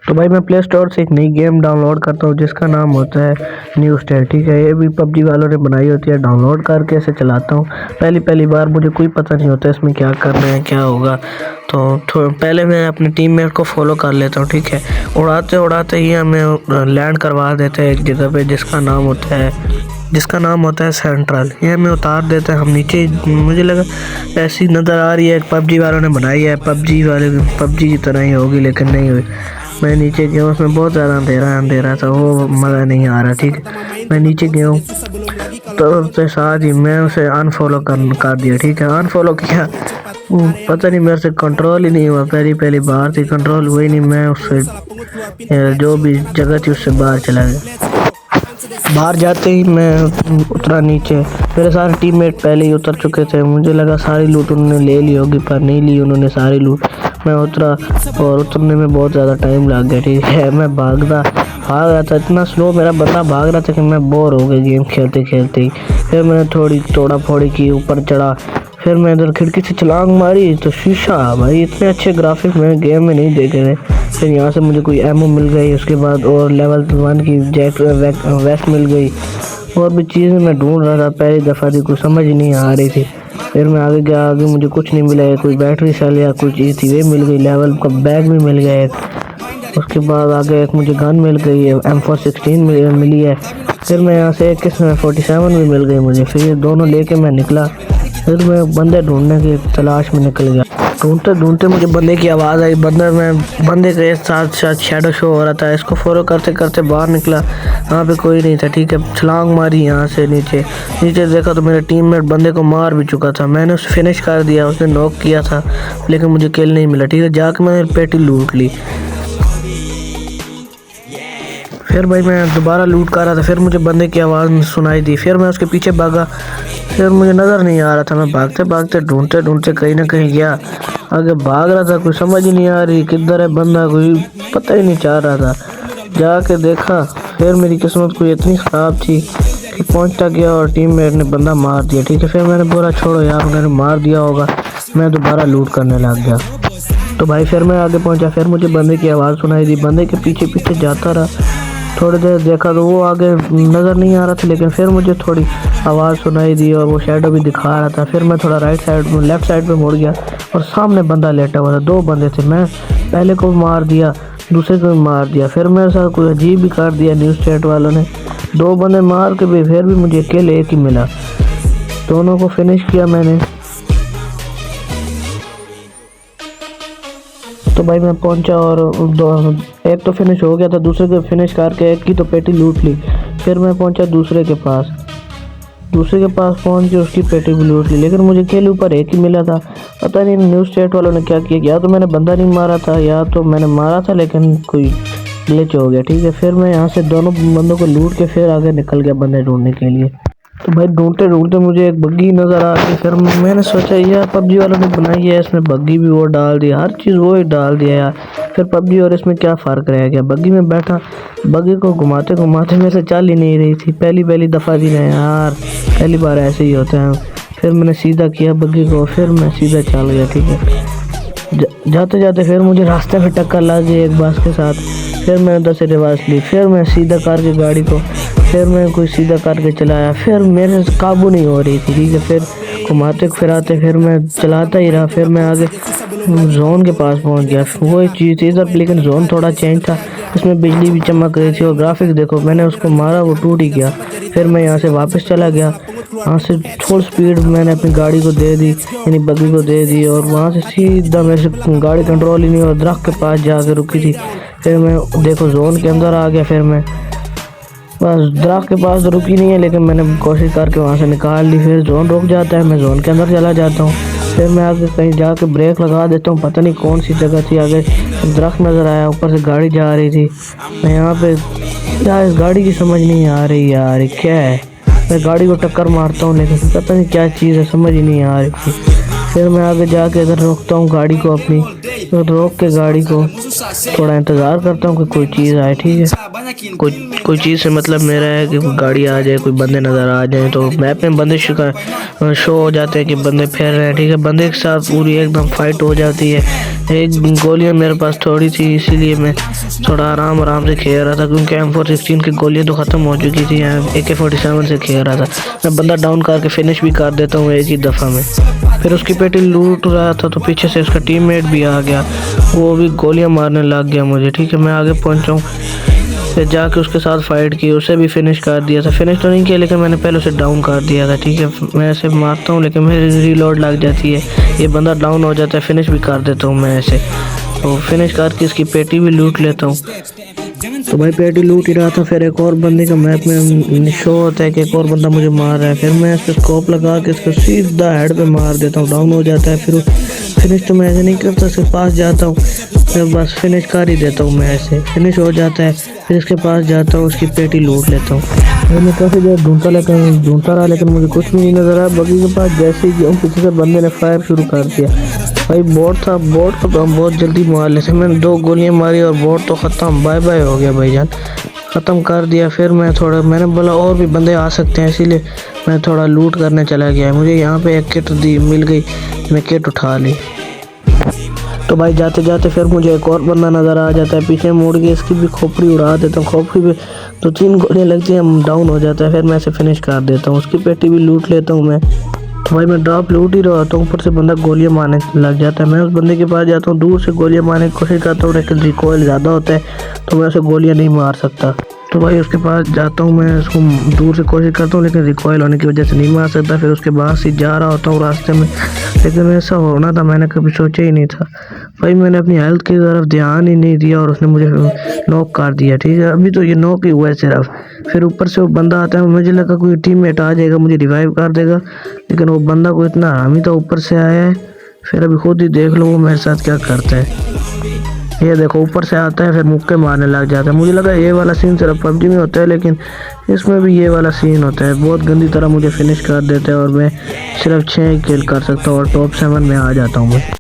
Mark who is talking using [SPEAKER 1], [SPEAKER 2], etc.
[SPEAKER 1] तो भाई मैं प्ले स्टोर से एक नई गेम डाउनलोड करता हूँ जिसका नाम होता है न्यू स्टेट। ठीक है, ये भी पबजी वालों ने बनाई होती है। डाउनलोड करके इसे चलाता हूँ। पहली बार मुझे कोई पता नहीं होता इसमें क्या करना है, क्या होगा। तो पहले मैं अपने टीममेट को फॉलो कर लेता हूँ। ठीक है, उड़ाते उड़ाते ही हमें लैंड करवा देते हैं एक जगह पे जिसका नाम होता है सेंट्रल। ये हमें उतार देते हैं। हम नीचे, मुझे लगा ऐसी नज़र आ रही है पबजी वालों ने बनाई है, पबजी की तरह ही होगी, लेकिन नहीं हुई। मैं नीचे गया, उसमें बहुत ज़्यादा अंधेरा था, वो मज़ा नहीं आ रहा। ठीक है, मैं नीचे गया हूँ तो उसके साथ ही मैं उसे अनफॉलो कर दिया। ठीक है, अनफॉलो किया, पता नहीं मेरे से कंट्रोल ही नहीं हुआ। पहली बार थी, कंट्रोल हुई नहीं। मैं उससे जो भी जगह थी उससे बाहर चला गया। बाहर जाते ही मैं उतरा नीचे। मेरे सारे टीममेट पहले ही उतर चुके थे। मुझे लगा सारी लूट उन्होंने ले ली होगी, पर नहीं ली उन्होंने सारी लूट। मैं उतरा और उतरने में बहुत ज़्यादा टाइम लग गया। ठीक है, मैं भाग रहा था, इतना स्लो मेरा बंदा भाग रहा था कि मैं बोर हो गया गेम खेलते खेलते ही। फिर मैंने थोड़ी तोड़ा फोड़ी की, ऊपर चढ़ा। फिर मैं इधर खिड़की से छलांग मारी तो शीशा, भाई इतने अच्छे ग्राफिक्स मैंने गेम में नहीं देखे थे। फिर यहाँ से मुझे कोई एमओ मिल गई, उसके बाद और लेवल 1 की वेस्ट मिल गई। और भी चीज़ें मैं ढूंढ रहा था, पहली दफ़ा थी, कुछ समझ नहीं आ रही थी। फिर मैं आगे गया, आगे मुझे कुछ नहीं मिला। कोई बैटरी सेल या कोई चीज़ थी वे मिल गई, लेवल का बैग भी मिल गया एक। उसके बाद आगे एक मुझे गन मिल गई है, M416 मिली है। फिर मैं यहाँ से एक 47 भी मिल गई मुझे। फिर ये दोनों लेके मैं निकला। फिर मैं बंदे ढूंढने की तलाश में निकल गया। ढूंढते ढूंढते मुझे बंदे की आवाज़ आई। बंदे के साथ शैडो शो हो रहा था। इसको फॉलो करते करते बाहर निकला, वहाँ पे कोई नहीं था। ठीक है, छलांग मारी यहाँ से नीचे देखा तो मेरा टीममेट बंदे को मार भी चुका था। मैंने उसे फिनिश कर दिया, उसने नॉक किया था, लेकिन मुझे किल नहीं मिला। ठीक है, जाके मैंने पेटी लूट ली। फिर भाई मैं दोबारा लूट कर रहा था। फिर मुझे बंदे की आवाज़ सुनाई दी। फिर मैं उसके पीछे भागा। फिर मुझे नज़र नहीं आ रहा था। मैं भागते भागते ढूंढते कहीं ना कहीं गया, आगे भाग रहा था। कुछ समझ ही नहीं आ रही किधर है बंदा, कोई पता ही नहीं चाह रहा था। जाके देखा, फिर मेरी किस्मत कोई इतनी ख़राब थी कि पहुंचता गया और टीममेट ने बंदा मार दिया। ठीक है, फिर मैंने बोला छोड़ो यार, उन्होंने मार दिया होगा। मैं दोबारा लूट करने लग गया। तो भाई फिर मैं आगे पहुंचा। फिर मुझे बंदे की आवाज़ सुनाई दी। बंदे के पीछे पीछे जाता रहा। थोड़ी देर देखा तो वो आगे नज़र नहीं आ रहा था, लेकिन फिर मुझे थोड़ी आवाज़ सुनाई दी और वो शैडो भी दिखा रहा था। फिर मैं थोड़ा लेफ़्ट साइड में मुड़ गया और सामने बंदा लेटा हुआ था। 2 बंदे थे। मैं पहले को मार दिया, दूसरे को भी मार दिया। फिर मेरे साथ कोई अजीब भी कर दिया न्यू स्टेट वालों ने। 2 बंदे मार के भी फिर भी मुझे अकेले एक ही मिला। दोनों को फिनिश किया मैंने। तो भाई मैं पहुंचा और एक तो फिनिश हो गया था, दूसरे को फिनिश करके एक की तो पेटी लूट ली। फिर मैं पहुंचा दूसरे के पास पहुंच के उसकी पेटी भी लूट ली, लेकिन मुझे खेल ऊपर एक ही मिला था। पता नहीं न्यू स्टेट वालों ने क्या किया, या तो मैंने बंदा नहीं मारा था या तो मैंने मारा था लेकिन कोई ग्लिच हो गया। ठीक है, फिर मैं यहाँ से दोनों बंदों को लूट के फिर आगे निकल गया बंदे ढूंढने के लिए। तो भाई ढूंढते ढूंढते मुझे एक बग्गी नज़र आ गई। फिर मैंने सोचा यार पबजी वालों ने बनाई है, इसमें बग्गी भी वो डाल दिया, हर चीज़ वो ही डाल दिया यार। फिर पबजी और इसमें क्या फ़र्क रह गया। बग्गी में बैठा, बग्गी को घुमाते घुमाते मेरे से चल ही नहीं रही थी। पहली दफ़ा थी ना यार, पहली बार ऐसे ही होता है। फिर मैंने सीधा किया बग्गी को, फिर मैं सीधा चल गया। ठीक है, जाते जाते फिर मुझे रास्ते में टक्कर लग गई एक बस के साथ। फिर मैंने उधर से रिवर्स ली। फिर मैं सीधा करके गाड़ी को, फिर मैं कोई सीधा करके चलाया। फिर मेरे से काबू नहीं हो रही थी। ठीक है, फिर घुमाते फिराते फिर मैं चलाता ही रहा। फिर मैं आगे जोन के पास पहुंच गया। वही चीज़ थी इधर, लेकिन जोन थोड़ा चेंज था, इसमें बिजली भी चमक रही थी और ग्राफिक्स देखो, मैंने उसको मारा वो टूट ही गया। फिर मैं यहाँ से वापस चला गया। वहाँ से फुल स्पीड मैंने अपनी गाड़ी को दे दी, यानी बग्गी को दे दी, और वहाँ से सीधा मेरे से गाड़ी कंट्रोल ही नहीं और दरख्त के पास जाकर रुकी थी। फिर मैं देखो जोन के अंदर आ गया। फिर मैं बस दरख्त के पास तो रुकी नहीं है, लेकिन मैंने कोशिश करके वहाँ से निकाल ली। फिर जोन रुक जाता है, मैं जोन के अंदर चला जाता हूँ। फिर मैं आगे कहीं जाके ब्रेक लगा देता हूँ, पता नहीं कौन सी जगह थी, आगे दरख्त नज़र आया, ऊपर से गाड़ी जा रही थी। मैं यहाँ पे यार इस गाड़ी की समझ नहीं आ रही यार, ये क्या है। मैं गाड़ी को टक्कर मारता हूँ लेकिन पता नहीं क्या चीज़ है, समझ ही नहीं आ रही थी। फिर मैं आगे जाके इधर रोकता हूँ गाड़ी को अपनी। तो रोक के गाड़ी को थोड़ा इंतज़ार करता हूँ कि कोई चीज़ आए, ठीक है। कोई चीज़ से मतलब मेरा है कि गाड़ी आ जाए, कोई बंदे नज़र आ जाए। तो मैप में बंदे शो हो जाते हैं कि बंदे फिर रहे हैं, ठीक है। बंदे के साथ पूरी एकदम फाइट हो जाती है। एक गोलियां मेरे पास थोड़ी थी, इसीलिए मैं थोड़ा आराम से खेल रहा था, क्योंकि M416 की गोलियां तो ख़त्म हो चुकी थी। AK-47 से खेल रहा था। मैं बंदा डाउन करके फिनिश भी कर देता हूँ एक ही दफ़ा में। फिर उसकी पेटी लूट रहा था तो पीछे से उसका टीममेट भी आ गया, वो भी गोलियां मारने लग गया मुझे, ठीक है। मैं आगे पहुंचा हूँ, फिर जाके उसके साथ फाइट की, उसे भी फिनिश कर दिया था। फिनिश तो नहीं किया, लेकिन मैंने पहले उसे डाउन कर दिया था, ठीक है। मैं ऐसे मारता हूँ लेकिन मेरी रीलोड लग जाती है, ये बंदा डाउन हो जाता है, फिनिश भी कर देता हूँ मैं ऐसे। तो फिनिश करके इसकी पेटी भी लूट लेता हूँ। तो भाई पेटी लूट ही रहा था, फिर एक और बंदे का मैप में शो होता है कि एक और बंदा मुझे मार रहा है। फिर मैं इस पर स्कोप लगा के इसको सीधा हेड पे मार देता हूँ, डाउन हो जाता है। फिर फिनिश तो मैं ऐसे नहीं करता, इसके पास जाता हूँ, फिर बस फिनिश कर ही देता हूँ मैं ऐसे। फिनिश हो जाता है, फिर इसके पास जाता हूँ, उसकी पेटी लूट लेता हूँ। मैं काफ़ी देर ढूंढता रहा लेकिन मुझे कुछ भी नहीं नजर आया। बगी के पास जैसे ही गया, पीछे से बंदे ने फायर शुरू कर दिया। भाई बोट था, बोट को तो हम बहुत जल्दी मार लेते। मैंने 2 गोलियां मारी और बोट तो ख़त्म, बाय बाय हो गया भाईजान, ख़त्म कर दिया। फिर मैंने बोला और भी बंदे आ सकते हैं, इसीलिए मैं थोड़ा लूट करने चला गया। मुझे यहाँ पे एक किट मिल गई, मैं किट उठा ली। तो भाई जाते जाते फिर मुझे एक और बंदा नज़र आ जाता है, पीछे मुड़ के इसकी भी खोपड़ी उड़ा देता हूँ। खोपड़ी पे 2-3 गोलियां लगती हैं, डाउन हो जाता है। फिर मैं इसे फिनिश कर देता हूँ, उसकी पेटी भी लूट लेता हूँ मैं। तो भाई मैं ड्रॉप लूट ही रहा होता हूँ, ऊपर से बंदा गोलियां मारने लग जाता है। मैं उस बंदे के पास जाता हूँ, दूर से गोलियां मारने की कोशिश करता हूँ, लेकिन रिकॉइल ज़्यादा होता है तो मैं उसे गोलियां नहीं मार सकता। तो भाई उसके पास जाता हूँ, मैं उसको दूर से कोशिश करता हूँ, लेकिन रिकॉइल होने की वजह से नहीं मार सकता। फिर उसके बाद से जा रहा होता हूँ रास्ते में, लेकिन ऐसा होना था मैंने कभी सोचा ही नहीं था। भाई मैंने अपनी हेल्थ की तरफ ध्यान ही नहीं दिया और उसने मुझे नॉक कर दिया, ठीक है। अभी तो ये नॉक ही हुआ है सिर्फ। फिर ऊपर से वो बंदा आता है, मुझे लगा कोई टीममेट आ जाएगा, मुझे रिवाइव कर देगा, लेकिन वो बंदा को इतना हरामी था, ऊपर से आया है। फिर अभी खुद ही देख लो वो मेरे साथ क्या करता है। ये देखो ऊपर से आता है, फिर मुक्के मारने लग जाता है। मुझे लगा ये वाला सीन सिर्फ PUBG में होता है, लेकिन इसमें भी ये वाला सीन होता है। बहुत गंदी तरह मुझे फिनिश कर देता है और मैं सिर्फ 6 किल कर सकता हूँ और टॉप 7 में आ जाता हूँ मैं।